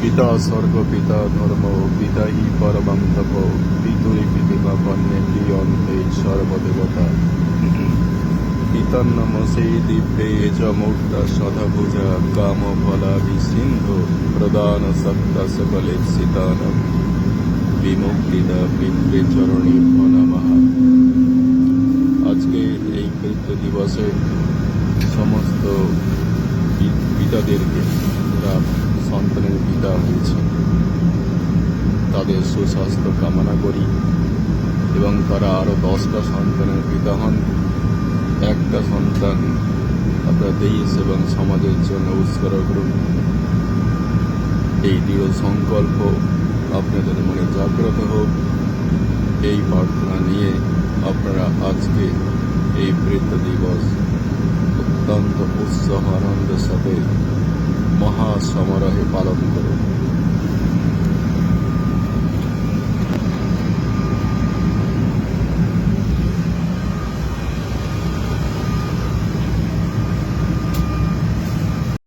পিতা স্বর্গ পিতা ধর্ম পিতা হি পরমং তপ পিতুরি পিতুমা বন্যেন্দ্রিয়ন্তে সর্বদেবতা পিতন্নমসে দিব্যে চ মূর্তা সধভুজা কাম ফলাভি সিন্ধু প্রদান সত্তা সকলে সিতান বিমুক্তিদা পিতৃচরণেভ্যো নমঃ। আজকে এই পিতৃ দিবসে সমস্ত পিতাদেরকে, যারা সন্তানের পিতা হয়েছে, তাদের সুস্বাস্থ্য কামনা করি এবং তারা আরও 10টা সন্তানের পিতা হন। একটা সন্তান আপনার দেশ এবং সমাজের জন্য উৎসর্গ করুন, এই দৃঢ় সংকল্প আপনাদের মনে জাগ্রত হোক। এই প্রার্থনা নিয়ে আপনারা আজকে এই পিতৃ দিবস অত্যন্ত উৎসাহ আনন্দের সাথে মহা সমারোহে পালন করুন।